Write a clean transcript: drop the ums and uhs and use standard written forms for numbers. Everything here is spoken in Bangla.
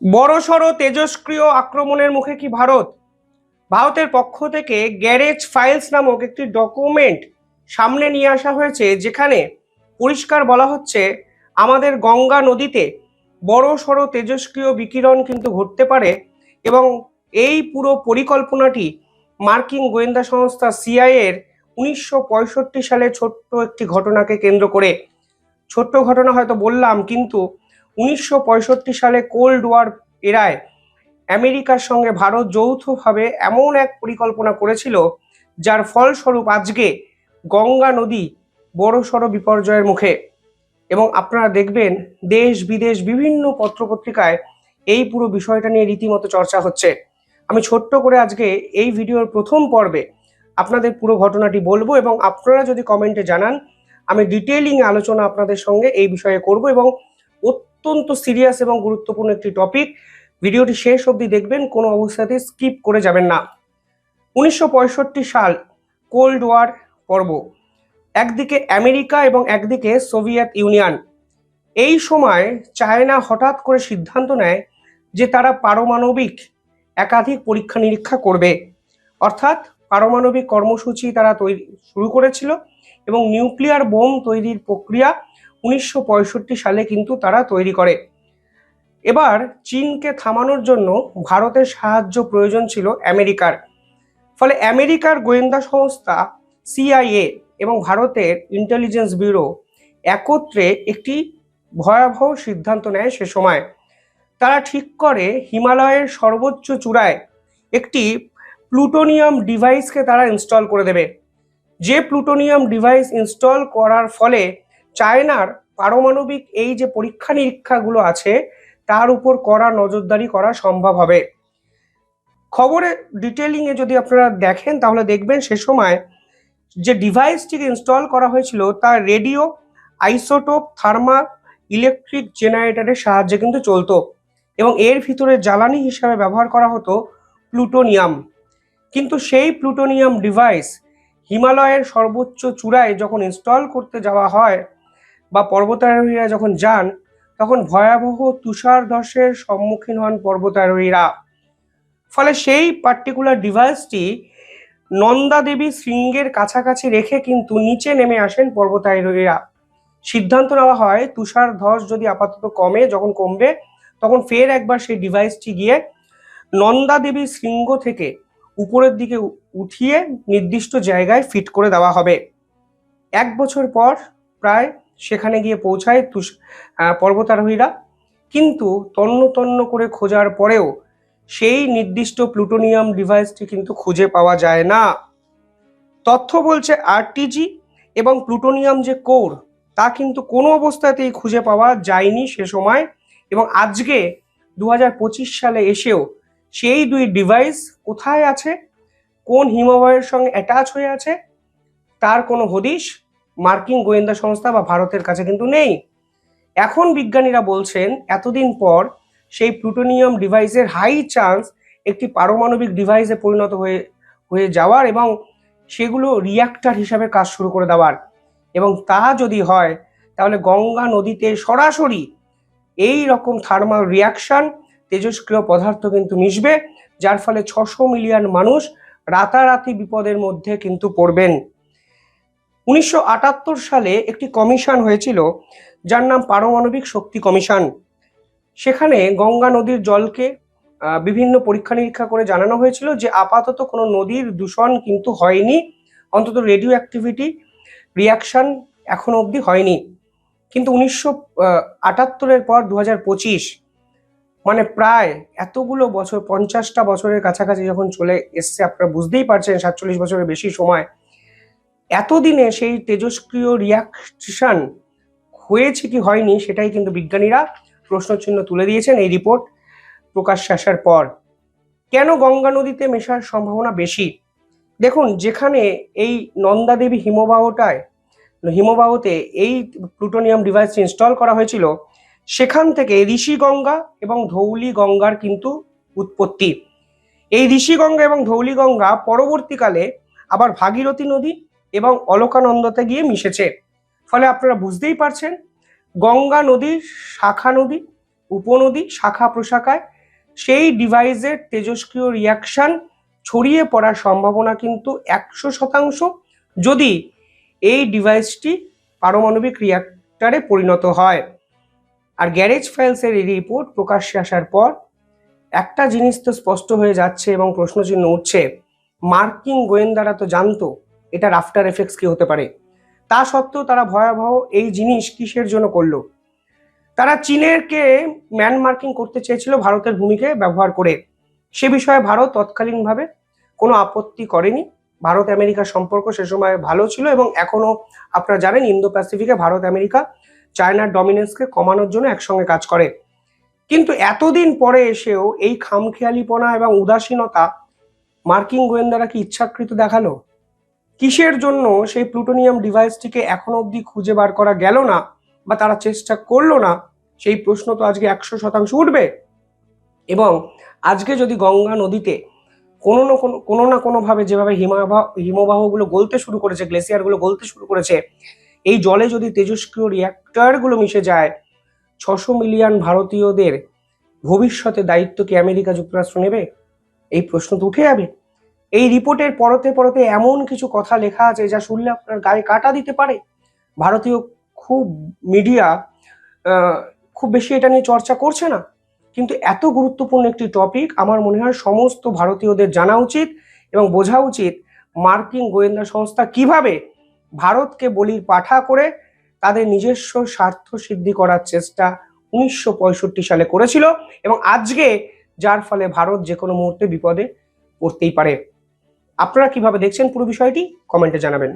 বড়সড় তেজস্ক্রিয় আক্রমণের মুখে কি ভারত? ভারতের পক্ষ থেকে গ্যারেজ ফাইলস নামক একটি ডকুমেন্ট সামনে নিয়ে আসা হয়েছে, যেখানে পরিষ্কার বলা হচ্ছে আমাদের গঙ্গা নদীতে বড়সড় তেজস্ক্রিয় বিকিরণ কিন্তু ঘটতে পারে। এবং এই পুরো পরিকল্পনাটি মার্কিন গোয়েন্দা সংস্থা সিআইএর 1965 সালে ছোট্ট একটি ঘটনাকে কেন্দ্র করে। ছোট্ট ঘটনা হয়তো বললাম, কিন্তু 1965 সালে কোল্ড ওয়ার এরায় আমেরিকার সঙ্গে ভারত যৌথভাবে এমন এক পরিকল্পনা করেছিল, যার ফলস্বরূপ আজকে গঙ্গা নদী বড়সড় বিপর্যয়ের মুখে। এবং আপনারা দেখবেন দেশ বিদেশ বিভিন্ন পত্রপত্রিকায় এই পুরো বিষয়টা নিয়ে রীতিমতো চর্চা হচ্ছে। আমি ছোট্ট করে আজকে এই ভিডিওর প্রথম পর্বে আপনাদের পুরো ঘটনাটি বলবো, এবং আপনারা যদি কমেন্টে জানান, আমি ডিটেইলিং আলোচনা আপনাদের সঙ্গে এই বিষয়ে করব। এবং অত্যন্ত সিরিয়াস এবং গুরুত্বপূর্ণ একটি টপিক, ভিডিওটি শেষ অবধি দেখবেন, কোনো অবস্থাতেই স্কিপ করে যাবেন না। 1965 সাল, কোল্ড ওয়ার পর্ব। একদিকে আমেরিকা এবং একদিকে সোভিয়েত ইউনিয়ন। এই সময় চায়না হঠাৎ করে সিদ্ধান্ত নেয় যে তারা পারমাণবিক একাধিক পরীক্ষা নিরীক্ষা করবে। অর্থাৎ পারমাণবিক কর্মসূচি তারা শুরু করেছিল, এবং নিউক্লিয়ার বোম তৈরির প্রক্রিয়া 1965 সালে কিন্তু তারা তৈরি করে। এবার চীনকে থামানোর জন্য ভারতের সাহায্য প্রয়োজন ছিল আমেরিকার। ফলে আমেরিকার গোয়েন্দা সংস্থা সিআইএ এবং ভারতের ইন্টেলিজেন্স ব্যুরো একত্রে একটি ভয়াবহ সিদ্ধান্ত নেয় সে সময়। তারা ঠিক করে হিমালয়ের সর্বোচ্চ চূড়ায় একটি প্লুটোনিয়াম ডিভাইসকে তারা ইনস্টল করে দেবে। যে প্লুটোনিয়াম ডিভাইস ইনস্টল করার ফলে চায়নার পারমাণবিক এই যে পরীক্ষা নিরীক্ষাগুলো আছে তার উপর কড়া নজরদারি করা সম্ভব হবে। খবরে ডিটেলিংয়ে যদি আপনারা দেখেন, তাহলে দেখবেন সে সময় যে ডিভাইসটিকে ইনস্টল করা হয়েছিল তার রেডিও আইসোটোপ থার্মাল ইলেকট্রিক জেনারেটরের সাহায্যে কিন্তু চলতো, এবং এর ভিতরে জ্বালানি হিসাবে ব্যবহার করা হতো প্লুটোনিয়াম। কিন্তু সেই প্লুটোনিয়াম ডিভাইস হিমালয়ের সর্বোচ্চ চূড়ায় যখন ইনস্টল করতে যাওয়া হয় বা পর্বতারোহীরা যখন যান, তখন ভয়াবহ তুষার ধসের সম্মুখীন হন পর্বতারোহীরা। ফলে সেই পার্টিকুলার ডিভাইসটি নন্দা দেবী শৃঙ্গের কাছাকাছি রেখে কিন্তু নিচে নেমে আসেন পর্বতারোহীরা। সিদ্ধান্ত নেওয়া হয় তুষার ধস যদি আপাতত যখন কমবে, তখন ফের একবার সেই ডিভাইসটি গিয়ে নন্দা দেবী শৃঙ্গ থেকে উপরের দিকে উঠিয়ে নির্দিষ্ট জায়গায় ফিট করে দেওয়া হবে। 1 বছর পর প্রায় সেখানে গিয়ে পৌঁছায় পর্বতারোহীরা, কিন্তু তন্ন তন্ন করে খোঁজার পরেও সেই নির্দিষ্ট প্লুটোনিয়াম ডিভাইসটি কিন্তু খুঁজে পাওয়া যায় না। তথ্য বলছে আরটিজি এবং প্লুটোনিয়াম যে কোর, তা কিন্তু কোনো অবস্থাতেই খুঁজে পাওয়া যায়নি সে সময়। এবং আজকে 2025 সালে এসেও সেই দুই ডিভাইস কোথায় আছে, কোন হিমবাহের সঙ্গে অ্যাটাচ হয়ে আছে, তার কোনো হদিশ মার্কিন গোয়েন্দা সংস্থা বা ভারতের কাছে কিন্তু নেই। এখন বিজ্ঞানীরা বলছেন এতদিন পর সেই প্লুটোনিয়াম ডিভাইসের হাই চান্স একটি পারমাণবিক ডিভাইসে পরিণত হয়ে যাওয়ার, এবং সেগুলো রিয়াক্টর হিসাবে কাজ শুরু করে দেওয়ার। এবং তা যদি হয়, তাহলে গঙ্গা নদীতে সরাসরি এই রকম থার্মাল রিয়াকশন তেজস্ক্রিয় পদার্থ কিন্তু মিশবে, যার ফলে 600 মিলিয়ন মানুষ রাতারাতি বিপদের মধ্যে কিন্তু পড়বেন। 1978 সালে একটি কমিশন হয়েছিল, যার নাম পারমাণবিক শক্তি কমিশন। সেখানে গঙ্গা নদীর জলকে বিভিন্ন পরীক্ষা নিরীক্ষা করে জানানো হয়েছিল যে আপাতত কোনো নদীর দূষণ কিন্তু হয়নি, অন্তত রেডিও অ্যাক্টিভিটি রিয়াকশন এখনো অবধি হয়নি। কিন্তু 1978-এর পর 2025, মানে প্রায় এতগুলো বছর, 50টা বছরের কাছাকাছি যখন চলে এসছে, আপনারা বুঝতেই পারছেন 47 বছরের বেশি সময়। এতদিনে সেই তেজস্ক্রিয় রিয়াকশন হয়েছে কি হয়নি, সেটাই কিন্তু বিজ্ঞানীরা প্রশ্নচিহ্ন তুলে দিয়েছেন এই রিপোর্ট প্রকাশ্যে আসার পর। কেন গঙ্গা নদীতে মেশার সম্ভাবনা বেশি? দেখুন, যেখানে এই নন্দা দেবী হিমবাহতে এই প্লুটোনিয়াম ডিভাইস ইনস্টল করা হয়েছিল, সেখান থেকে ঋষিগঙ্গা এবং ধৌলি গঙ্গার কিন্তু উৎপত্তি। এই ঋষিগঙ্গা এবং ধৌলি গঙ্গা পরবর্তীকালে আবার ভাগীরথী নদী এবং অলকানন্দাতে গিয়ে মিশেছে। ফলে আপনারা বুঝতেই পারছেন গঙ্গা নদীর শাখা নদী, উপনদী, শাখা প্রশাখায় সেই ডিভাইসের তেজস্ক্রিয় রিয়াকশন ছড়িয়ে পড়ার সম্ভাবনা কিন্তু 100% যদি এই ডিভাইসটি পারমাণবিক রিয়াক্টরে পরিণত হয়। আর গ্যারেজ ফাইলসের এই রিপোর্ট প্রকাশ্যে আসার পর একটা জিনিস তো স্পষ্ট হয়ে যাচ্ছে এবং প্রশ্নচিহ্ন উঠছে, মার্কিন গোয়েন্দারা তো জানতো এটার আফটার এফেক্টস কি হতে পারে, তা সত্ত্বেও তারা ভয়াবহ এই জিনিস কিসের জন্য করলো? তারা চীনেরকে ম্যান মার্কিং করতে চেয়েছিল ভারতের ভূমিকে ব্যবহার করে। সে বিষয়ে ভারত তৎকালীনভাবে কোনো আপত্তি করেনি। ভারত আমেরিকার সম্পর্ক সে সময় ভালো ছিল এবং এখনো আপনারা জানেন ইন্দো প্যাসিফিকে ভারত আমেরিকা চায়নার ডমিনেন্সকে কমানোর জন্য একসঙ্গে কাজ করে। কিন্তু এতদিন পরে এসেও এই খামখেয়ালিপনা এবং উদাসীনতা মার্কিন গোয়েন্দারা কি ইচ্ছাকৃত দেখালো? কিসের জন্য সেই প্লুটোনিয়াম ডিভাইসটিকে এখনো অবধি খুঁজে বার করা গেল না বা তারা চেষ্টা করলো না? সেই প্রশ্ন তো আজকে 100% উঠবে। এবং আজকে যদি গঙ্গা নদীতে কোনো না কোনোভাবে যেভাবে হিমবাহগুলো গলতে শুরু করেছে, গ্লেসিয়ারগুলো গলতে শুরু করেছে, এই জলে যদি তেজস্ক্রিয় রিয়াক্টরগুলো মিশে যায়, 600 মিলিয়ন ভারতীয়দের ভবিষ্যতে দায়িত্ব কি আমেরিকা যুক্তরাষ্ট্র নেবে? এই প্রশ্ন তো উঠে যাবে। এই রিপোর্টের পরতে পরতে এমন কিছু কথা লেখা আছে যা শুনলে আপনার গায়ে কাঁটা দিতে পারে। ভারতীয় খুব মিডিয়া খুব বেশি এটা নিয়ে চর্চা করছে না, কিন্তু এত গুরুত্বপূর্ণ একটি টপিক আমার মনে হয় সমস্ত ভারতীয়দের জানা উচিত এবং বোঝা উচিত মার্কিন গোয়েন্দা সংস্থা কিভাবে ভারতকে বলির পাঠা করে তাদের নিজস্ব স্বার্থ সিদ্ধি করার চেষ্টা 1965 সালে করেছিল এবং আজকে যার ফলে ভারত যে কোনো মুহূর্তে বিপদে পড়তেই পারে। আপনারা কিভাবে দেখছেন পুরো বিষয়টি কমেন্টে জানাবেন।